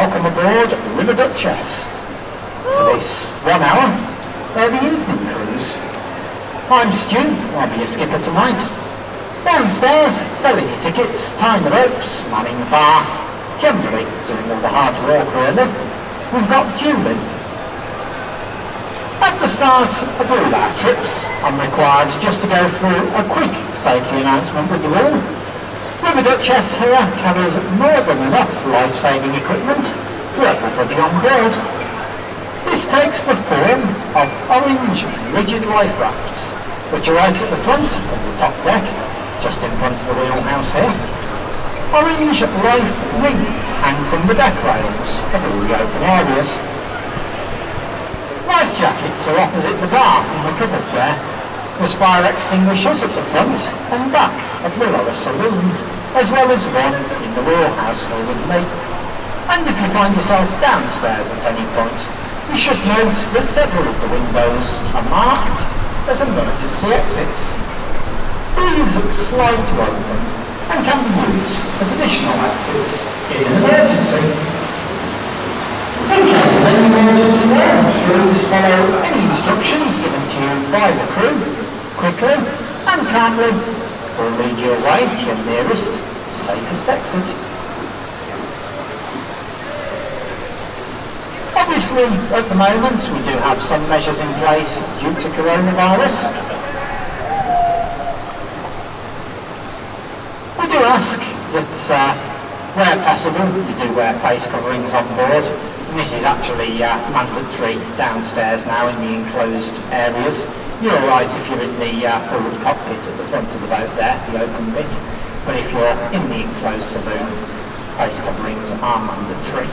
Welcome aboard River Duchess for this 1 hour early evening cruise. I'm Stu, I'll be your skipper tonight. Downstairs, selling your tickets, tying the ropes, manning the bar, generally doing all the hard work really. We've got Julie. At the start of all our trips, I'm required just to go through a quick safety announcement with you all. River Duchess here carries more than enough life-saving equipment for everybody on board. This takes the form of orange rigid life rafts, which are right at the front of the top deck, just in front of the wheelhouse here. Orange life rings hang from the deck rails of all the open areas. Life jackets are opposite the bar in the cupboard there. There's fire extinguishers at the front and back of the lower saloon, as well as one in the wheelhouse holding me. And if you find yourself downstairs at any point, you should note that several of the windows are marked as emergency exits. These slide to open and can be used as additional exits in an emergency. In case of any emergency there, please follow any instructions given to you by the crew, quickly and calmly, will lead you away to your nearest, safest exit. Obviously, at the moment, we do have some measures in place due to coronavirus. We do ask that, where possible, you do wear face coverings on board. And this is actually mandatory downstairs now in the enclosed areas. You're alright if you're in the forward cockpit at the front of the boat there, the open bit. But if you're in the enclosed saloon, face coverings are mandatory.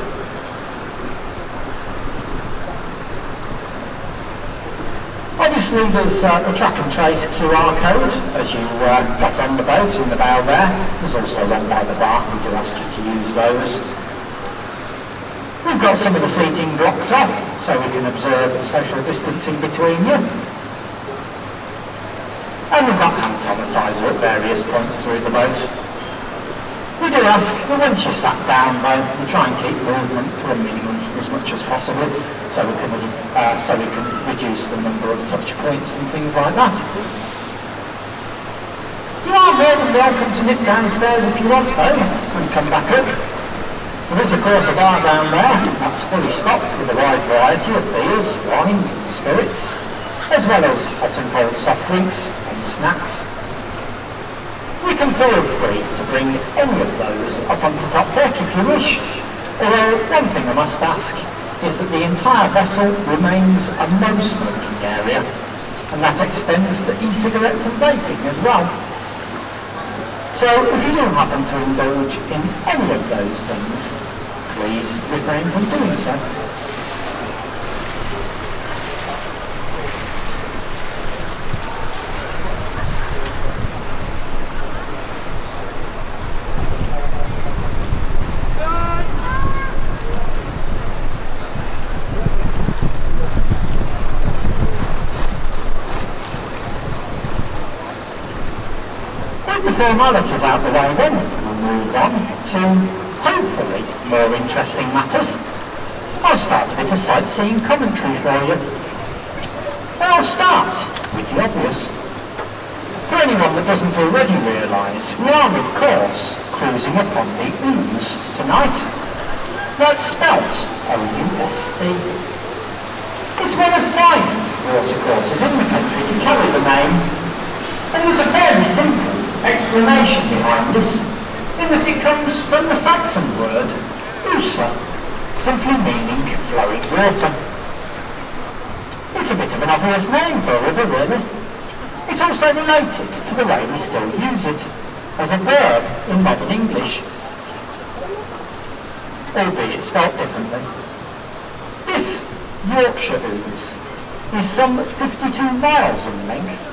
Obviously there's the track and trace QR code as you got on the boat in the bow there. There's also one by the bar, we do ask you to use those. We've got some of the seating blocked off so we can observe social distancing between you. And we've got hand sanitizer at various points through the boat. We do ask that once you're sat down though, you try and keep movement to a minimum as much as possible so we can reduce the number of touch points and things like that. You are more than welcome to nip downstairs if you want though, and come back up. There is of course a bar down there that's fully stocked with a wide variety of beers, wines and spirits, as well as hot and cold soft drinks and snacks. You can feel free to bring any of those up onto top deck if you wish, although one thing I must ask is that the entire vessel remains a no smoking area, and that extends to e-cigarettes and vaping as well. So if you do happen to indulge in any of those things, please refrain from doing so. The formalities out the way then, we'll move on to hopefully more interesting matters. I'll start a bit of sightseeing commentary for you. And I'll start with the obvious. For anyone that doesn't already realise, we are of course cruising upon the Ouse tonight. That's spelt O-U-S-E. It's one of 5 watercourses in the country to carry the name, and there's a fairly simple explanation behind this, in that it comes from the Saxon word usa, simply meaning flowing water. It's a bit of an obvious name for a river really. It's also related to the way we still use it, as a verb in modern English, albeit spelt differently. This Yorkshire Ouse is some 52 miles in length,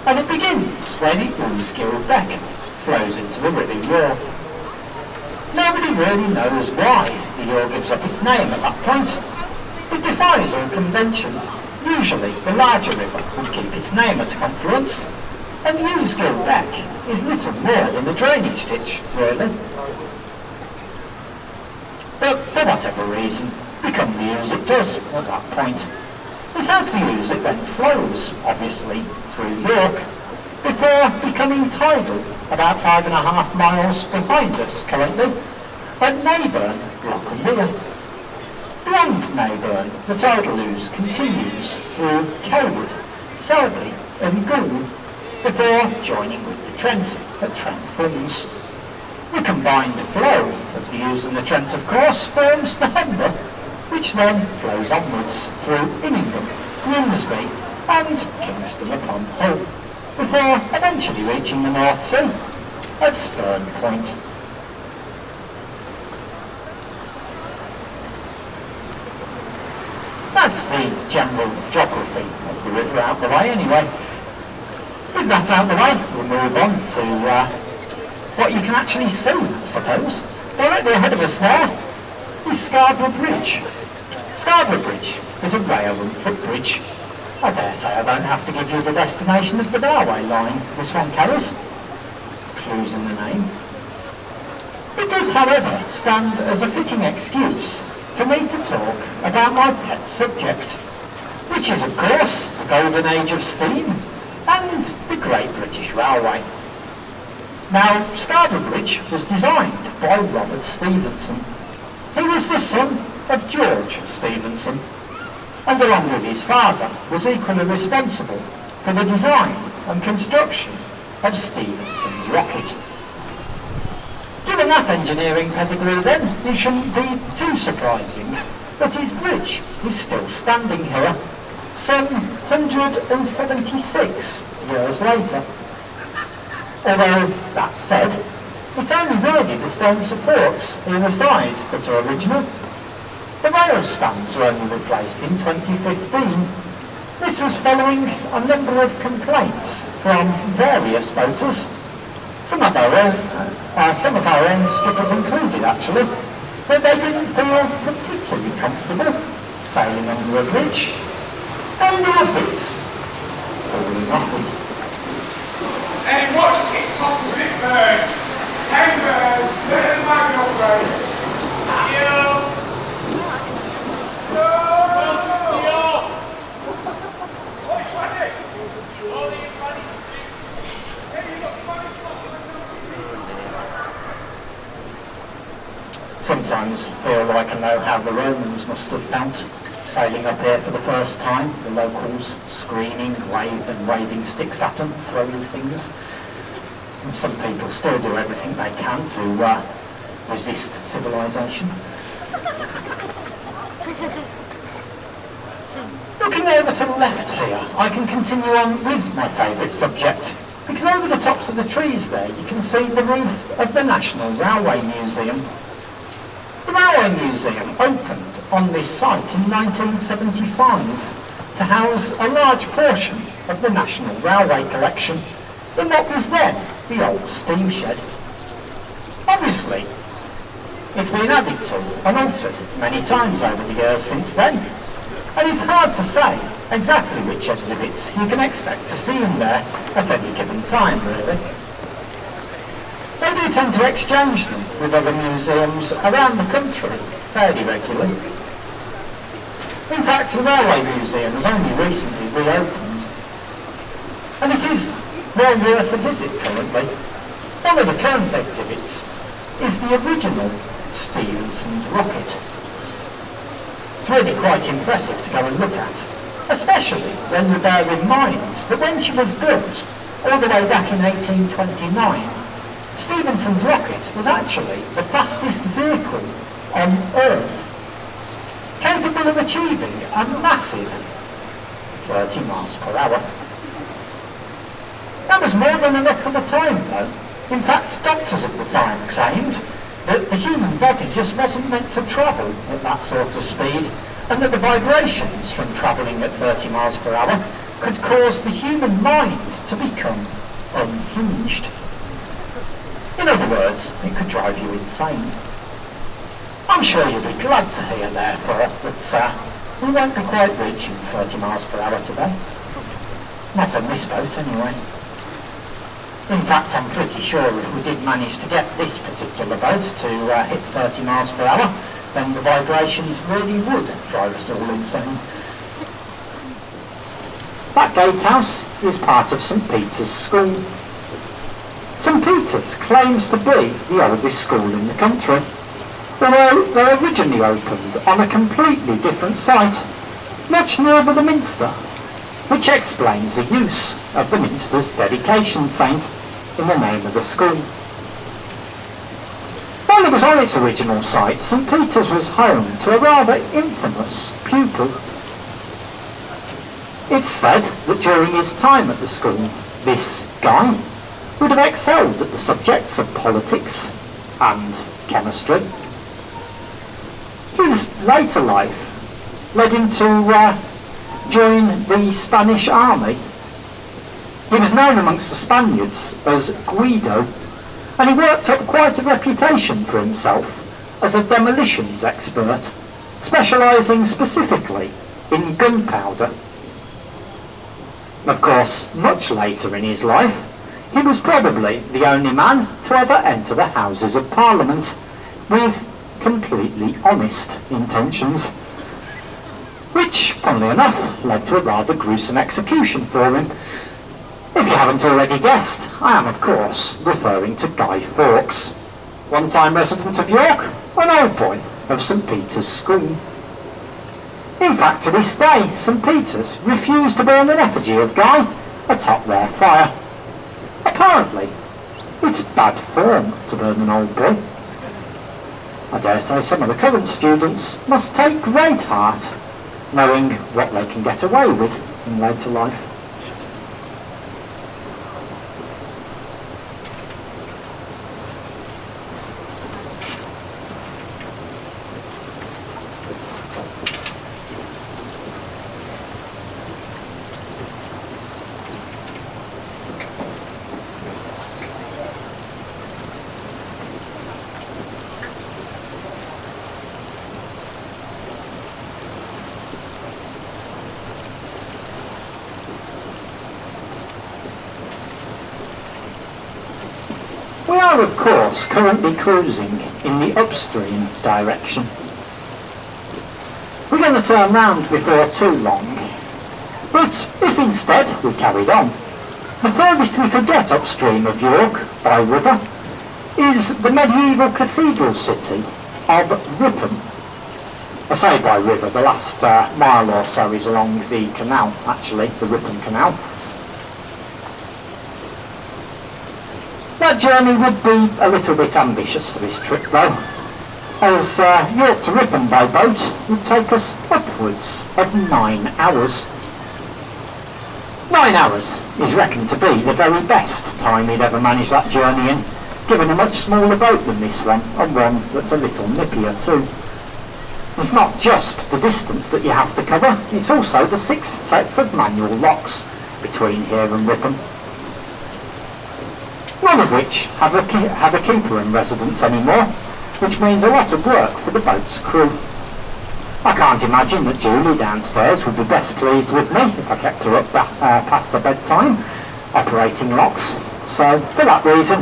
and it begins where the Ouse Beck flows into the River Ure. Nobody really knows why the Ure gives up its name at that point. It defies all convention. Usually the larger river would keep its name at a confluence, and the Ouse Beck is little more than a drainage ditch, really. But for whatever reason, become the ooze it does at that point. It's as the ooze it then flows, obviously, through York, before becoming tidal about 5.5 miles behind us currently, at Neyburn, Loch and Weir. Beyond Neyburn, the tidal ooze continues through Kelwood, Selby and Goole, before joining with the Trent at Trent Falls. The combined flow of the ooze and the Trent, of course, forms the Humber, which then flows onwards through Immingham, Grimsby and Kingston upon Hull, before eventually reaching the North Sea at Spurn Point. That's the general geography of the river out the way anyway. With that out the way, we'll move on to what you can actually see, I suppose. Directly ahead of us there is Scarborough Bridge. Scarborough Bridge is a rail footbridge. I dare say I don't have to give you the destination of the railway line this one carries. Clues in the name. It does, however, stand as a fitting excuse for me to talk about my pet subject, which is, of course, the golden age of steam and the Great British Railway. Now, Scarborough Bridge was designed by Robert Stephenson. He was the son of George Stephenson, and along with his father was equally responsible for the design and construction of Stephenson's rocket. Given that engineering pedigree then, it shouldn't be too surprising that his bridge is still standing here, some 176 years later. Although, that said, it's only really the stone supports either side that are original. The rail spans were only replaced in 2015. This was following a number of complaints from various boaters, some of our own skippers included actually, that they didn't feel particularly comfortable sailing under a bridge, and rapids falling off it. And watch it, tops of it birds. Hey birds, let them have your birds. Sometimes I feel like I know how the Romans must have felt sailing up here for the first time, the locals screaming, waving sticks at them, throwing things. And some people still do everything they can to resist civilization. Looking over to the left here, I can continue on with my favourite subject, because over the tops of the trees there you can see the roof of the National Railway Museum. The Railway Museum opened on this site in 1975 to house a large portion of the National Railway collection in what was then the old steam shed. Obviously, it's been added to and altered many times over the years since then, and it's hard to say exactly which exhibits you can expect to see in there at any given time, really. They do tend to exchange them with other museums around the country fairly regularly. In fact, the Railway Museum has only recently reopened, and it is well worth a visit currently. One of the current exhibits is the original Stephenson's rocket. It's really quite impressive to go and look at, especially when you bear in mind that when she was built, all the way back in 1829, Stephenson's rocket was actually the fastest vehicle on Earth, capable of achieving a massive 30 miles per hour. That was more than enough for the time, though. In fact, doctors at the time claimed that the human body just wasn't meant to travel at that sort of speed, and that the vibrations from travelling at 30 miles per hour could cause the human mind to become unhinged. In other words, it could drive you insane. I'm sure you'll be glad to hear, therefore, that we won't be quite reaching 30 miles per hour today. Not on this boat, anyway. In fact, I'm pretty sure if we did manage to get this particular boat to hit 30 miles per hour, then the vibrations really would drive us all insane. That gatehouse is part of St Peter's School. St Peter's claims to be the oldest school in the country, although they originally opened on a completely different site, much nearer the Minster, which explains the use of the Minster's dedication saint in the name of the school. While it was on its original site, St Peter's was home to a rather infamous pupil. It's said that during his time at the school, this guy would have excelled at the subjects of politics and chemistry. His later life led him to join the Spanish army. He was known amongst the Spaniards as Guido, and he worked up quite a reputation for himself as a demolitions expert, specialising specifically in gunpowder. Of course, much later in his life, he was probably the only man to ever enter the Houses of Parliament with completely honest intentions, which, funnily enough, led to a rather gruesome execution for him. If you haven't already guessed, I am, of course, referring to Guy Fawkes, one-time resident of York, an old boy of St Peter's School. In fact, to this day, St Peter's refused to burn an effigy of Guy atop their fire. Apparently, it's bad form to burn an old boy. I dare say some of the current students must take great heart, knowing what they can get away with in later life. We are, of course, currently cruising in the upstream direction. We're going to turn round before too long, but if instead we carried on, the furthest we could get upstream of York by river is the medieval cathedral city of Ripon. I say by river, the last mile or so is along the canal, actually, the Ripon Canal. That journey would be a little bit ambitious for this trip though, as York to Ripon by boat would take us upwards of 9 hours. 9 hours is reckoned to be the very best time he'd ever managed that journey in, given a much smaller boat than this one, and one that's a little nippier too. It's not just the distance that you have to cover, it's also the 6 sets of manual locks between here and Ripon, none of which have a keeper in residence anymore, which means a lot of work for the boat's crew. I can't imagine that Julie downstairs would be best pleased with me if I kept her up past her bedtime, operating locks, so for that reason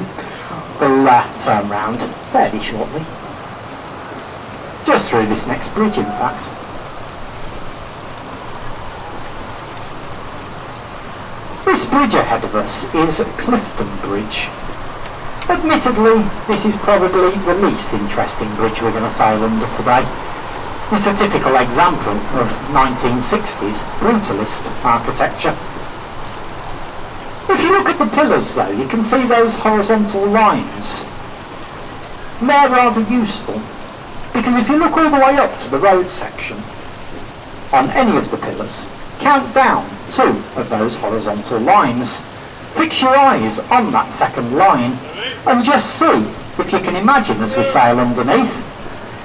we'll turn round fairly shortly. Just through this next bridge, in fact. This bridge ahead of us is Clifton Bridge. Admittedly, this is probably the least interesting bridge we're going to sail under today. It's a typical example of 1960s brutalist architecture. If you look at the pillars though, you can see those horizontal lines. They're rather useful, because if you look all the way up to the road section, on any of the pillars, count down 2 of those horizontal lines, fix your eyes on that second line, and just see if you can imagine, as we sail underneath,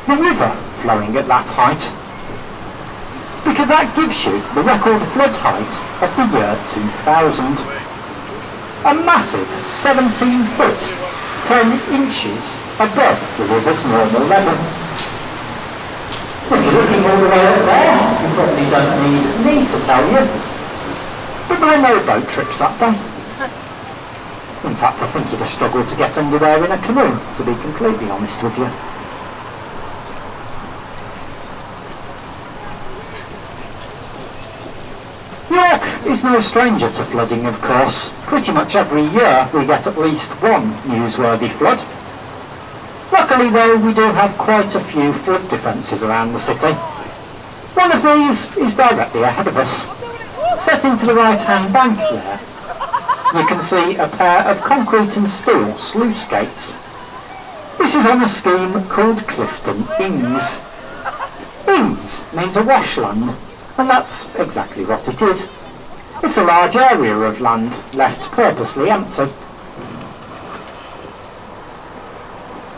the river flowing at that height. Because that gives you the record flood height of the year 2000. A massive 17 foot, 10 inches above the river's normal level. If you're looking all the way up there, you probably don't need me to tell you, but there were no boat trips that day. In fact, I think you'd have struggled to get under there in a canoe, to be completely honest with you. York is no stranger to flooding, of course. Pretty much every year we get at least one newsworthy flood. Luckily though, we do have quite a few flood defences around the city. One of these is directly ahead of us. Set into the right-hand bank there, you can see a pair of concrete and steel sluice gates. This is on a scheme called Clifton Ings. Ings means a washland, and that's exactly what it is. It's a large area of land left purposely empty.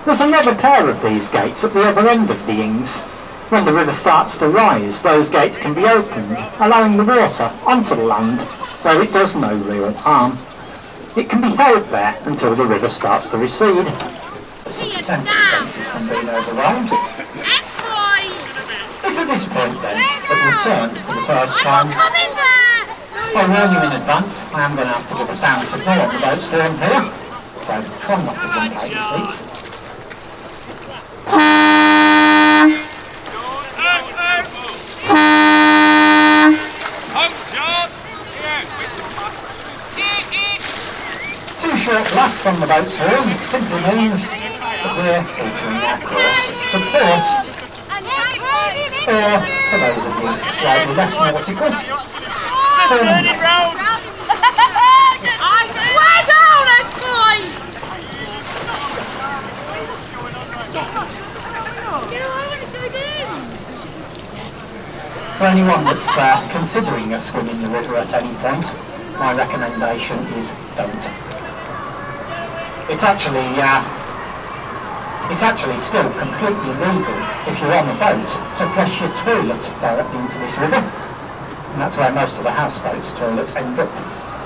There's another pair of these gates at the other end of the Ings. When the river starts to rise, those gates can be opened, allowing the water onto the land where it does no real harm. It can be held there until the river starts to recede. The centre fences from being overwhelmed. It's at this point then that we turn for the first time. I'll warn you in advance, I am going to have to give a sound signal on the boat's horn here, so try not to jump out your seats. Two short blasts on the boat's horn simply means that we're altering our course to port, or, for those of you slightly less nautical, turn round. I swear down, that's fine! For anyone that's considering a swim in the river at any point, my recommendation is don't. It's actually still completely legal if you're on a boat to flush your toilet directly into this river. And that's where most of the houseboats' toilets end up.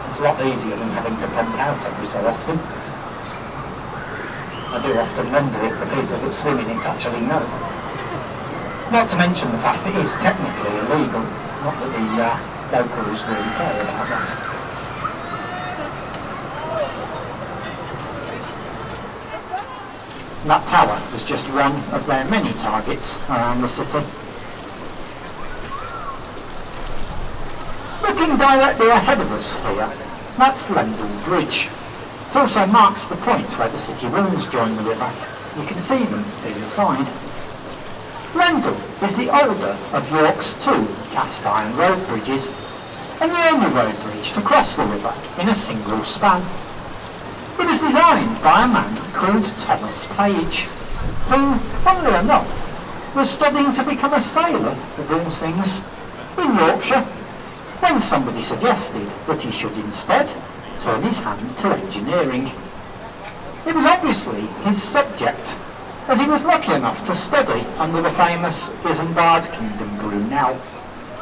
It's a lot easier than having to pump out every so often. I do often wonder if the people that swim in it actually know. Not to mention the fact it is technically illegal, not that the locals really care about that. That tower is just one of their many targets around the city. Looking directly ahead of us here, that's Clifton Bridge. It also marks the point where the city walls join the river. You can see them either side. Clifton is the older of York's two cast iron road bridges, and the only road bridge to cross the river in a single span. It was designed by a man called Thomas Page, who, funnily enough, was studying to become a sailor, of all things, in Yorkshire, when somebody suggested that he should instead turn his hand to engineering. It was obviously his subject, as he was lucky enough to study under the famous Isambard Kingdom Brunel,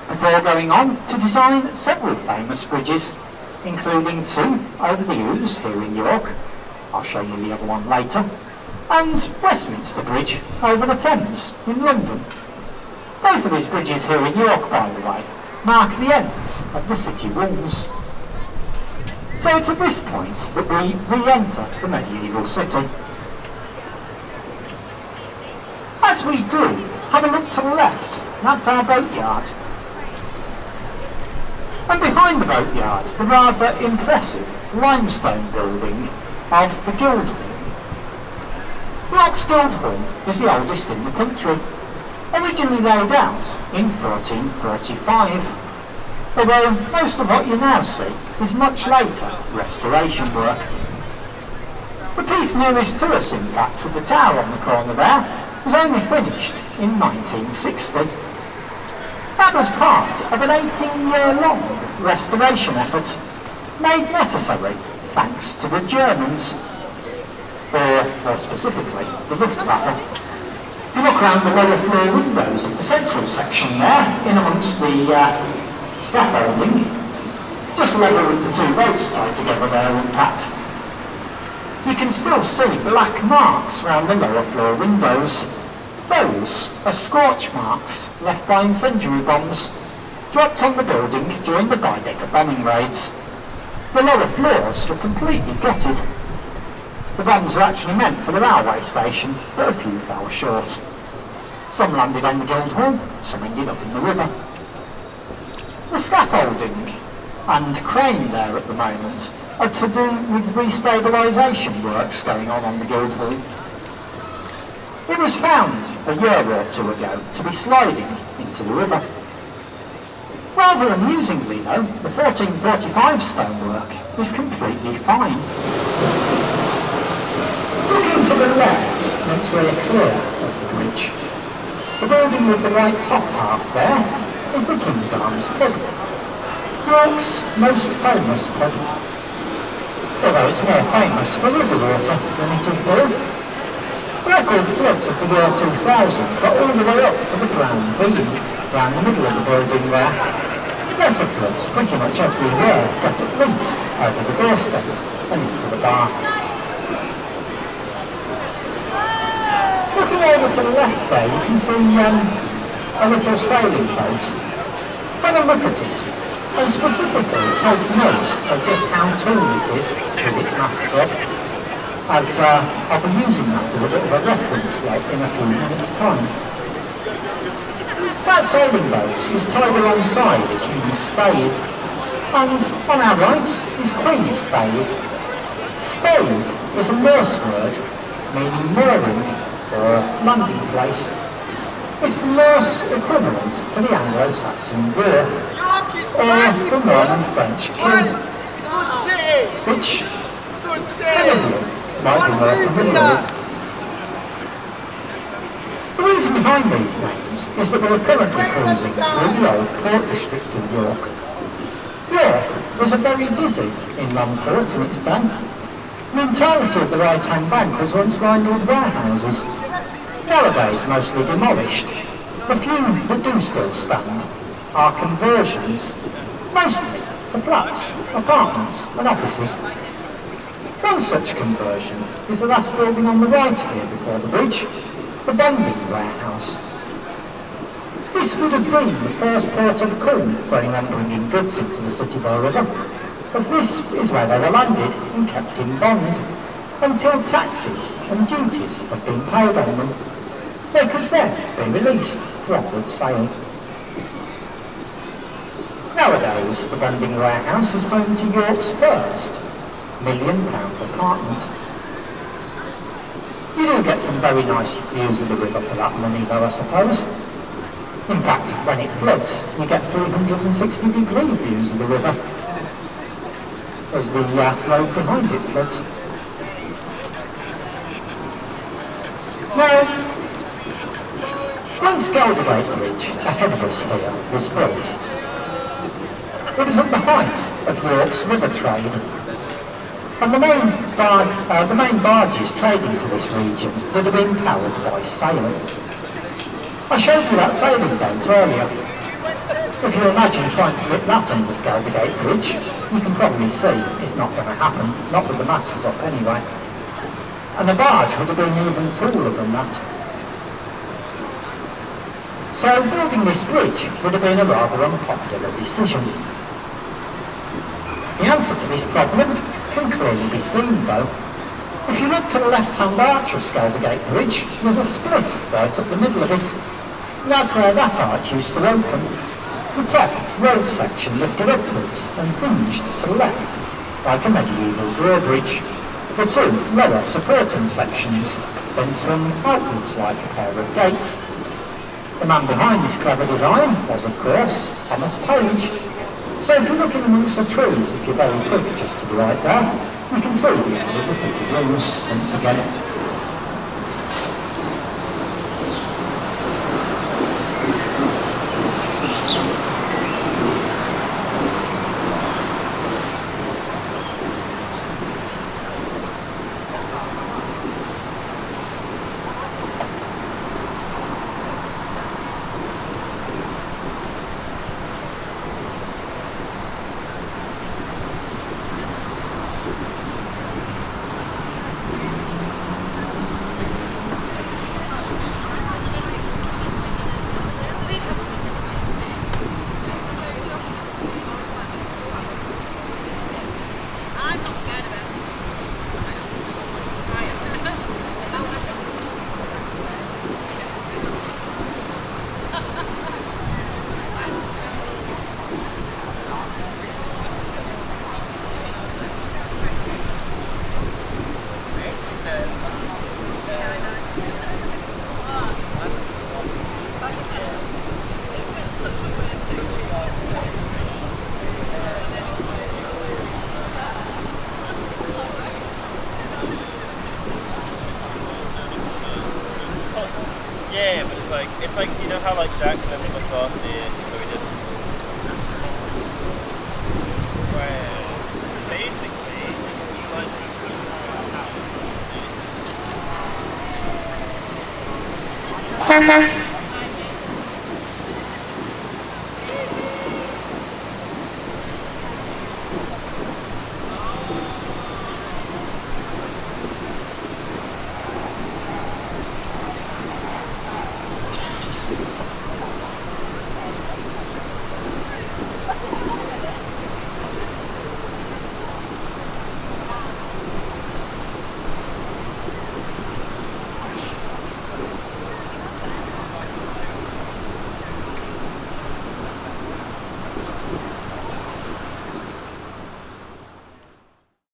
before going on to design several famous bridges, including two over the Ouse here in York, I'll show you the other one later, and Westminster Bridge over the Thames in London. Both of these bridges here in York, by the way, mark the ends of the city walls. So it's at this point that we re-enter the medieval city. As we do, have a look to the left, that's our boatyard. And behind the boatyard, the rather impressive limestone building of the Guildhall. York's Guildhall is the oldest in the country, originally laid out in 1445, although most of what you now see is much later restoration work. The piece nearest to us, in fact, with the tower on the corner there, was only finished in 1960. That was part of an 18-year-long restoration effort, made necessary thanks to the Germans, or more specifically, the Luftwaffe. If you look around the lower floor windows of the central section there, in amongst the scaffolding, just level with the two boats tied together there in fact, you can still see black marks around the lower floor windows. Those are scorch marks left by incendiary bombs dropped on the building during the Baedeker bombing raids. The lower floors were completely gutted. The bombs were actually meant for the railway station, but a few fell short. Some landed on the Guildhall, some ended up in the river. The scaffolding and crane there at the moment are to do with restabilisation works going on the Guildhall. It was found a year or two ago to be sliding into the river. Rather amusingly though, the 1445 stonework is completely fine. Looking to the left makes very clear of the bridge. The building with the right top half there is the King's Arms pub, York's most famous pub, although it's more famous for river water than it is beer. Record floods of the year 2000 got all the way up to the ground beam around the middle of the building there. Lesser floods pretty much everywhere get at least over the doorstep and into the bar. Looking over to the left there, you can see a little sailing boat. Have a look at it, and specifically take note of just how tall it is with its masts up, as I'll be using that as a bit of a reference in a few minutes' time. That sailing boat is tied alongside the King's Stave, and on our right is Queen's Stave. Stave is a Norse word meaning mooring or landing place. It's the Norse equivalent to the Anglo-Saxon boor, or the Norman French king, which some of you might be more familiar with. The reason behind these names is that we're currently cruising through the old port district of York. York was very busy in Longport in its day. The entirety of the right-hand bank was once lined with warehouses, nowadays mostly demolished. The few that do still stand are conversions, mostly to flats, apartments and offices. One such conversion is the last building on the right here before the bridge, the bonding warehouse. This would have been the first port of call for anyone bringing goods into the city by river, as this is where they were landed and kept in bond, until taxes and duties have been paid on them. They could then be released for upward sale. Nowadays, the bonding warehouse is home to York's first £1 million apartment. You do get some very nice views of the river for that money though, I suppose. In fact, when it floods, you get 360-degree views of the river, as the road behind it floods. Now, when Skeldergate Bridge, ahead of us here, was built, it was at the height of York's river trade, and the main barges trading to this region would have been powered by sail. I showed you that sailing boat earlier. If you imagine trying to put that under Skeldergate Bridge, you can probably see it's not going to happen, not with the masts up anyway. And the barge would have been even taller than that. So building this bridge would have been a rather unpopular decision. The answer to this problem can clearly be seen though. If you look to the left-hand arch of Skeldergate Bridge, there's a split right up the middle of it. That's where that arch used to open. The top road section lifted upwards and hinged to the left, like a medieval drawbridge. The two lower supporting sections then swung outwards like a pair of gates. The man behind this clever design was, of course, Thomas Page. So if you're looking amongst the trees, if you're very quick just to the right there, you can see the end of the city rooms once again. it's like, you know how like Jack and everyone was last year, so we did. Well, basically, you guys can see our house.